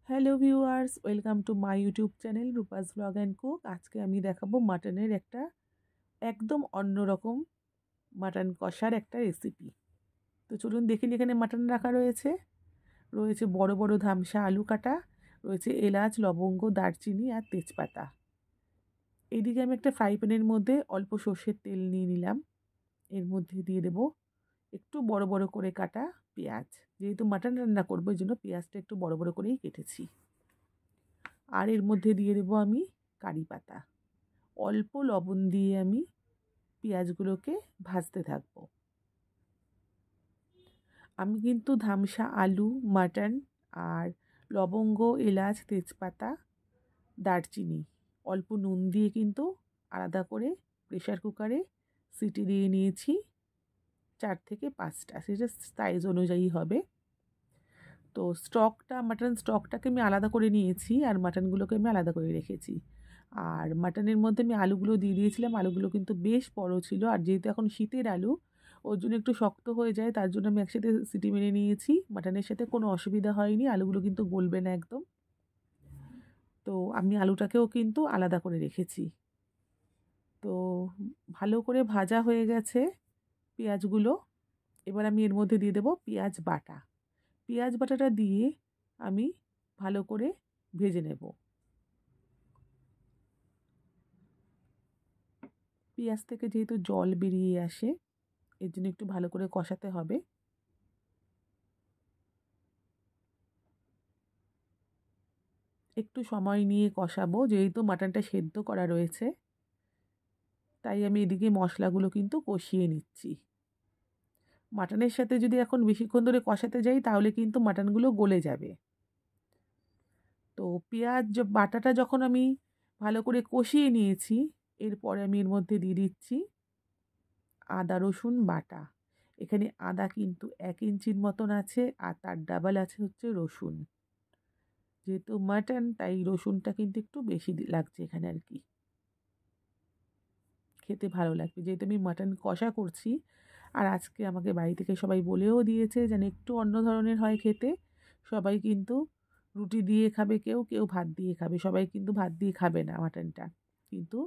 Hello viewers, welcome to my YouTube channel Rupa's blog and cook. আজকে আমি দেখাবো মাটনের একটা একদম অন্যরকম মাটন কষার একটা রেসিপি। তো চলুন দেখে নিই। এখানে মাটন রাখা রয়েছে, রয়েছে বড় বড় ধামসা আলু কাটা, রয়েছে এলাচ, লবঙ্গ, দারচিনি আর তেজপাতা। এইদিকে আমি একটা ফ্রাই প্যানের মধ্যে অল্প সর্ষের তেল নিয়ে নিলাম। এর মধ্যে দিয়ে দেবো একটু বড় বড় করে কাটা পেঁয়াজ। যেহেতু মাটন রান্না করবো, এই জন্য পেঁয়াজটা একটু বড় বড় করেই কেটেছি। আর এর মধ্যে দিয়ে দেবো আমি কারি পাতা। অল্প লবণ দিয়ে আমি পেঁয়াজগুলোকে ভাজতে থাকবো। আমি কিন্তু ধামসা আলু, মাটন আর লবঙ্গ, এলাচ, তেজপাতা, দারচিনি অল্প নুন দিয়ে কিন্তু আলাদা করে প্রেশার কুকারে সিটি দিয়ে নিয়েছি 4 থেকে 5টা, সেটা সাইজ অনুযায়ী হবে। তো মাটন স্টকটাকে আমি আলাদা করে নিয়েছি আর মাটনগুলোকে আমি আলাদা করে রেখেছি। আর মাটনের মধ্যে আমি আলুগুলো দিয়ে দিয়েছিলাম। আলুগুলো কিন্তু বেশ বড় ছিল, আর যেহেতু এখন শীতের আলু ওর জন্য একটু শক্ত হয়ে যায়, তার জন্য আমি একসাথে সিটি মেরে নিয়েছি। মাটনের সাথে কোনো অসুবিধা হয়নি, আলুগুলো কিন্তু গলবে না একদম। তো আমি আলুটাকেও কিন্তু আলাদা করে রেখেছি। তো ভালো করে ভাজা হয়ে গেছে পেঁয়াজগুলো। এবার আমি এর মধ্যে দিয়ে দেবো পেঁয়াজ বাটা। পেঁয়াজ বাটাটা দিয়ে আমি ভালো করে ভেজে নেব। পেঁয়াজ থেকে যেহেতু জল বেরিয়ে আসে, এর জন্য একটু ভালো করে কষাতে হবে। একটু সময় নিয়ে কষাবো, যেহেতু মাটনটা সেদ্ধ করা রয়েছে, তাই আমি এদিকে মশলাগুলো কিন্তু কষিয়ে নিচ্ছি। মাটনের সাথে যদি এখন বেশিক্ষণ ধরে কষাতে যাই তাহলে কিন্তু মাটনগুলো গলে যাবে। তো বাটাটা যখন আমি ভালো করে কষিয়ে নিয়েছি, এরপরে আমি এর মধ্যে দিয়ে দিচ্ছি আদা রসুন বাটা। এখানে আদা কিন্তু 1 ইঞ্চির মতন আছে, আর তার ডাবল আছে হচ্ছে রসুন। যেহেতু মাটন, তাই রসুনটা কিন্তু একটু বেশি লাগছে এখানে আর কি। খেতে ভালো লাগবে, যেহেতু আমি মাটন কষা করছি। আর আজকে আমাকে বাড়ি থেকে সবাই বলেও দিয়েছে যেন একটু অন্য ধরনের হয় খেতে। সবাই কিন্তু রুটি দিয়ে খাবে, কেউ কেউ ভাত দিয়ে খাবে। সবাই কিন্তু ভাত দিয়ে খাবে না মাটনটা, কিন্তু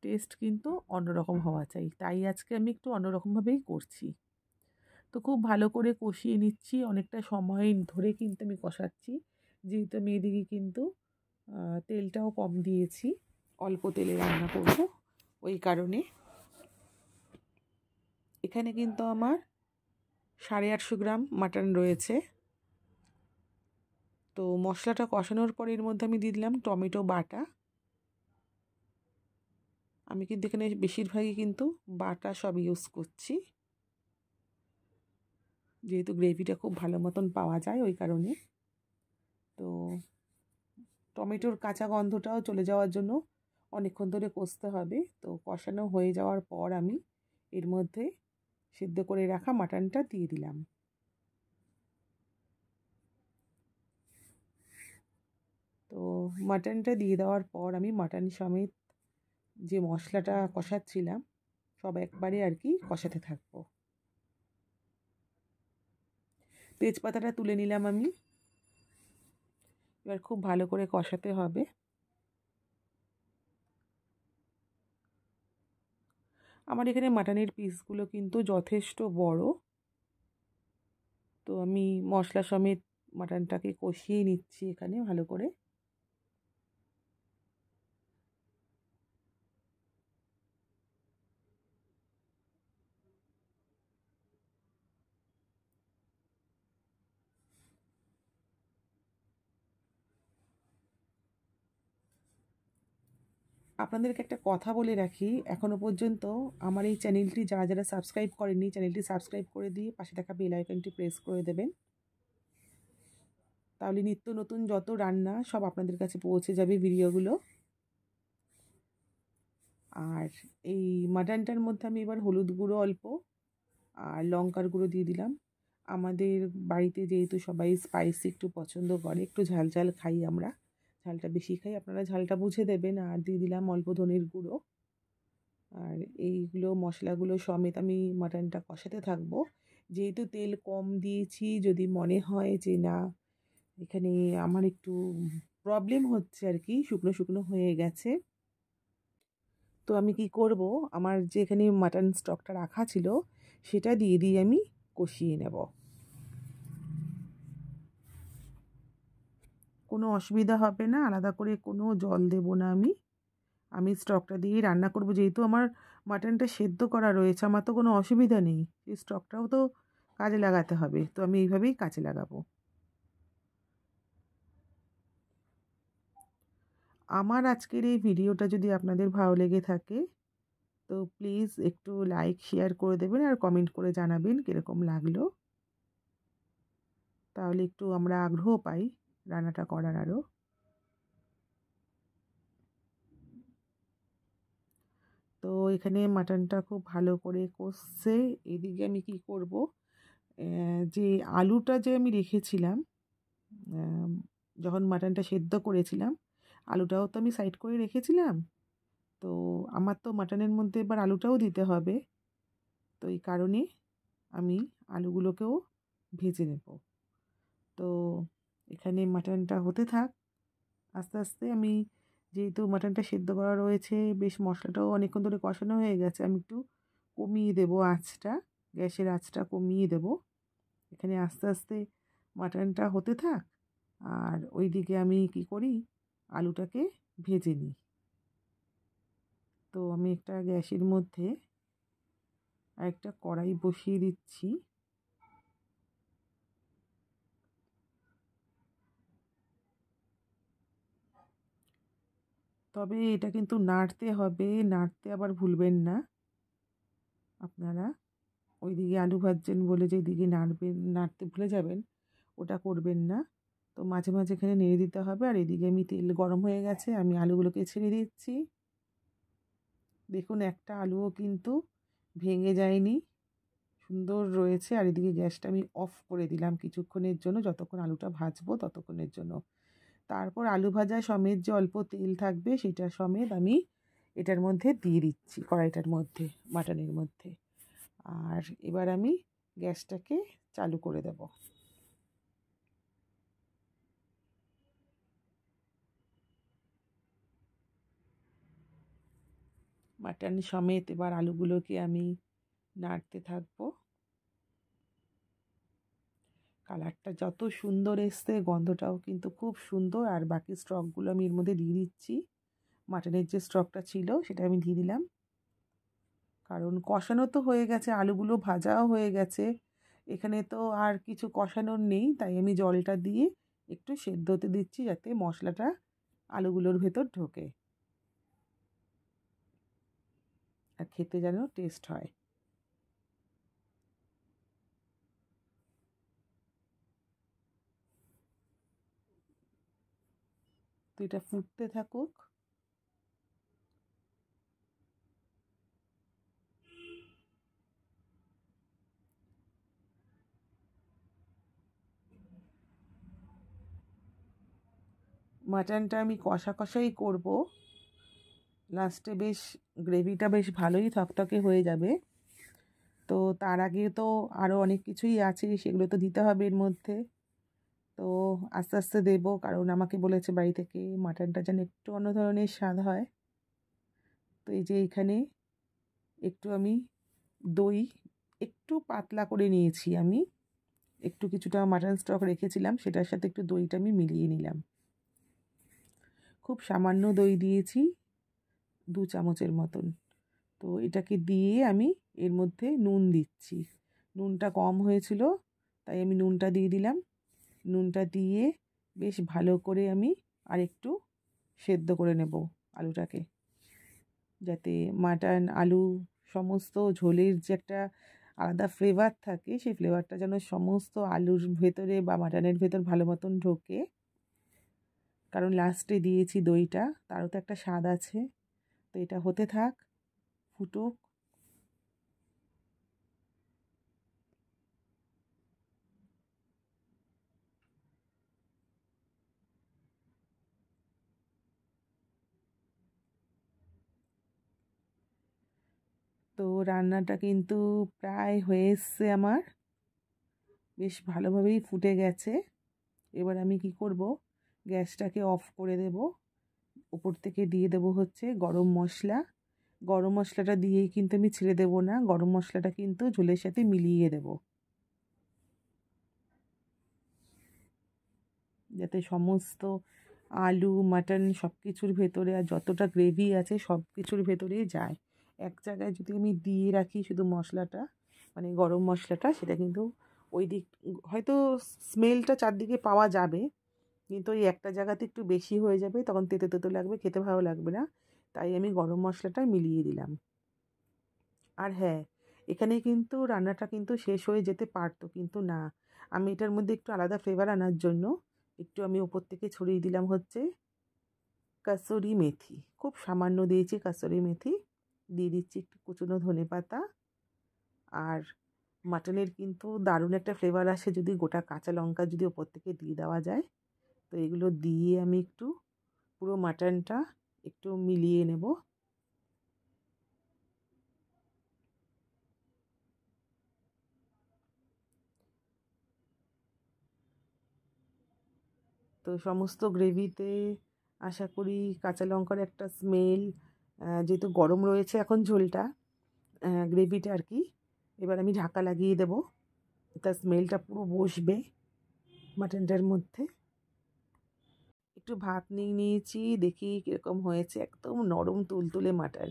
টেস্ট কিন্তু অন্যরকম হওয়া চাই, তাই আজকে আমি একটু অন্যরকমভাবেই করছি। তো খুব ভালো করে কষিয়ে নিচ্ছি, অনেকটা সময় ধরে কিন্তু আমি কষাচ্ছি। যেহেতু আমি এদিকে কিন্তু তেলটাও কম দিয়েছি, অল্প তেলে রান্না করব, ওই কারণে। এখানে কিন্তু আমার 850 গ্রাম মাটন রয়েছে। তো মশলাটা কষানোর পর এর মধ্যে আমি দিয়ে দিলাম টমেটো বাটা। আমি কিন্তু এখানে বেশিরভাগই কিন্তু বাটা সব ইউজ করছি, যেহেতু গ্রেভিটা খুব ভালো মতন পাওয়া যায় ওই কারণে। তো টমেটোর কাঁচা গন্ধটাও চলে যাওয়ার জন্য অনেকক্ষণ ধরে কষতে হবে। তো কষানো হয়ে যাওয়ার পর আমি এর মধ্যে সিদ্ধ করে রাখা মাটনটা দিয়ে দিলাম। তো মাটনটা দিয়ে দেওয়ার পর আমি মাটন সমেত যে মশলাটা কষাচ্ছিলাম সব একবারে আর কি কষাতে থাকবো। তেজপাতাটা তুলে নিলাম আমি। এবার খুব ভালো করে কষাতে হবে। আমার এখানে মাটনের পিসগুলো কিন্তু যথেষ্ট বড়। তো আমি মশলা সমেত মাটনটাকে কষিয়ে নিচ্ছি এখানে ভালো করে। আপনাদেরকে একটা কথা বলে রাখি, এখনও পর্যন্ত আমার এই চ্যানেলটি যারা যারা সাবস্ক্রাইব করেননি, চ্যানেলটি সাবস্ক্রাইব করে দিয়ে পাশে থাকা বেল আইকনটি প্রেস করে দেবেন। তাহলে নিত্য নতুন যত রান্না সব আপনাদের কাছে পৌঁছে যাবে ভিডিওগুলো। আর এই মাটনটার মধ্যে আমি এবার হলুদ গুঁড়ো অল্প আর লঙ্কার গুঁড়ো দিয়ে দিলাম। আমাদের বাড়িতে যেহেতু সবাই স্পাইসি একটু পছন্দ করে, একটু ঝাল ঝাল খাই আমরা, ঝালটা বেশি খাই, আপনারা ঝালটা বুঝে দেবেন। আর দিয়ে দিলাম অল্প ধনের গুঁড়ো। আর এইগুলো মশলাগুলো সমেত আমি মাটনটা কষাতে থাকবো। যেহেতু তেল কম দিয়েছি, যদি মনে হয় যে না এখানে আমার একটু প্রবলেম হচ্ছে আর কি, শুকনো শুকনো হয়ে গেছে। তো আমি কি করব, আমার যে এখানে মাটন স্টকটা রাখা ছিল সেটা দিয়ে আমি কষিয়ে নেব। কোনো অসুবিধা হবে না, আলাদা করে কোনো জল দেব না আমি। আমি স্টকটা দিয়েই রান্না করব, যেহেতু আমার মাটনটা সেদ্ধ করা রয়েছে, আমার তো কোনো অসুবিধা নেই। এই স্টকটাও তো কাজে লাগাতে হবে, তো আমি এইভাবেই কাজে লাগাবো। আমার আজকের এই ভিডিওটা যদি আপনাদের ভালো লেগে থাকে তো প্লিজ একটু লাইক শেয়ার করে দেবেন আর কমেন্ট করে জানাবেন কীরকম লাগলো। তাহলে একটু আমরা আগ্রহ পাই রান্নাটা করার আরও। তো এখানে মাটনটা খুব ভালো করে কষছে। এদিকে আমি কি করব, যে আলুটা যে আমি রেখেছিলাম, যখন মাটনটা সেদ্ধ করেছিলাম আলুটাও তো আমি সাইড করে রেখেছিলাম। তো আমার তো মাটনের মধ্যে এবার আলুটাও দিতে হবে, তো এই কারণে আমি আলুগুলোকেও ভেজে নেব। তো এখানে মাটনটা হতে থাক। আস্তে আস্তে আমি, যেহেতু মাটনটা সেদ্ধ করা রয়েছে, বেশ মশলাটাও অনেকক্ষণ ধরে কষানো হয়ে গেছে, আমি একটু কমিয়ে দেবো আঁচটা, গ্যাসের আঁচটা কমিয়ে দেব। এখানে আস্তে আস্তে মাটনটা হতে থাক, আর ওইদিকে আমি কি করি, আলুটাকে ভেজে নিই। তো আমি একটা গ্যাসের মধ্যে আরেকটা কড়াই বসিয়ে দিচ্ছি। তবে এটা কিন্তু নাড়তে হবে, নাড়তে আবার ভুলবেন না আপনারা। ওইদিকে আলু ভাজছেন বলে যেদিকে নাড়তে ভুলে যাবেন, ওটা করবেন না। তো মাঝে মাঝে এখানে নেড়ে দিতে হবে। আর এদিকে আমি তেল গরম হয়ে গেছে, আমি আলুগুলোকে ছেড়ে দিচ্ছি। দেখুন একটা আলুও কিন্তু ভেঙে যায়নি, সুন্দর রয়েছে। আর এদিকে গ্যাসটা আমি অফ করে দিলাম কিছুক্ষণের জন্য, যতক্ষণ আলুটা ভাজবো ততক্ষণের জন্য। তারপর আলু ভাজা সমেত যে অল্প তেল থাকবে সেটা সমেত আমি এটার মধ্যে দিয়ে দিচ্ছি, কড়াইটার মধ্যে, মাটনের মধ্যে। আর এবার আমি গ্যাসটাকে চালু করে দেব। মাটন সমেত এবার আলুগুলোকে আমি নাড়তে থাকবো। কালারটা যত সুন্দর এসছে, গন্ধটাও কিন্তু খুব সুন্দর। আর বাকি স্টকগুলো আমি এর মধ্যে দিয়ে দিচ্ছি। মাটনের যে স্টকটা ছিল সেটা আমি দিয়ে দিলাম, কারণ কষানো তো হয়ে গেছে, আলুগুলো ভাজাও হয়ে গেছে, এখানে তো আর কিছু কষানোর নেই। তাই আমি জলটা দিয়ে একটু সেদ্ধ হতে দিচ্ছি, যাতে মশলাটা আলুগুলোর ভেতর ঢোকে আর খেতে যেন টেস্ট হয়। তো এটা ফুটতে থাকুক। মাটনটা আমি কষা কষাই করব, লাস্টে বেশ গ্রেভিটা বেশ ভালোই থকথকে হয়ে যাবে। তো তার আগে তো আরও অনেক কিছুই আছে, সেগুলো তো দিতে হবে এর মধ্যে। তো আস্তে আস্তে দেবো, কারণ আমাকে বলেছে বাড়ি থেকে মাটনটা যেন একটু অন্য ধরনের স্বাদ হয়। তো এই যে এখানে একটু আমি দই একটু পাতলা করে নিয়েছি, আমি একটু কিছুটা মাটন স্টক রেখেছিলাম, সেটার সাথে একটু দইটা আমি মিলিয়ে নিলাম। খুব সামান্য দই দিয়েছি, 2 চামচের মতন। তো এটাকে দিয়ে আমি এর মধ্যে নুন দিচ্ছি। নুনটা কম হয়েছিল তাই আমি নুনটা দিয়ে দিলাম। নুনটা দিয়ে বেশ ভালো করে আমি আরেকটু সেদ্ধ করে নেব আলুটাকে, যাতে মাটন আলু সমস্ত ঝোলের যে একটা আলাদা ফ্লেভার থাকে, সেই ফ্লেভারটা যেন সমস্ত আলুর ভেতরে বা মাটনের ভেতর ভালো মতন ঢোকে। কারণ লাস্টে দিয়েছি দইটা, তারও তো একটা স্বাদ আছে। তো এটা হতে থাক, ফুটুক। তো রান্নাটা কিন্তু প্রায় হয়ে এসছে আমার, বেশ ভালোভাবেই ফুটে গেছে। এবার আমি কি করব, গ্যাসটাকে অফ করে দেব। উপর থেকে দিয়ে দেব হচ্ছে গরম মশলা। গরম মশলাটা দিয়েই কিন্তু আমি ছেড়ে দেব না, গরম মশলাটা কিন্তু ঝোলের সাথে মিলিয়ে দেব, যাতে সমস্ত আলু মাটন সব কিছুর ভেতরে আর যতটা গ্রেভি আছে সব কিছুর ভেতরেই যায়। এক জায়গায় যদি আমি দিয়ে রাখি শুধু মশলাটা, মানে গরম মশলাটা, সেটা কিন্তু ওই দিক হয়তো স্মেলটা চারদিকে পাওয়া যাবে, কিন্তু ওই একটা জায়গাতে একটু বেশি হয়ে যাবে, তখন তেতো তেতো লাগবে, খেতে ভালো লাগবে না। তাই আমি গরম মশলাটা মিলিয়ে দিলাম। আর হ্যাঁ, এখানে কিন্তু রান্নাটা কিন্তু শেষ হয়ে যেতে পারতো, কিন্তু না, আমি এটার মধ্যে একটু আলাদা ফ্লেভার আনার জন্য একটু আমি ওপর থেকে ছড়িয়ে দিলাম হচ্ছে কাসুরি মেথি। খুব সামান্য দিয়েছি কাসুরি মেথি, দিয়ে দিচ্ছি একটু কুচনো ধনেপাতা। আর মাটনের কিন্তু দারুণ একটা ফ্লেভার আসে যদি গোটা কাঁচা লঙ্কা যদি ওপর থেকে দিয়ে দেওয়া যায়। তো এগুলো দিয়ে আমি একটু পুরো মাটনটা একটু মিলিয়ে নেব। তো সমস্ত গ্রেভিতে আশা করি কাঁচা লঙ্কার একটা স্মেল, যেহেতু গরম রয়েছে এখন ঝোলটা, গ্রেভিটা আর কি, এবার আমি ঢাকা লাগিয়ে দেব, তার স্মেলটা পুরো বসবে মাটনটার মধ্যে। একটু ভাত নিয়ে নিয়েছি, দেখি কীরকম হয়েছে, একদম নরম তুলতুলে মাটন।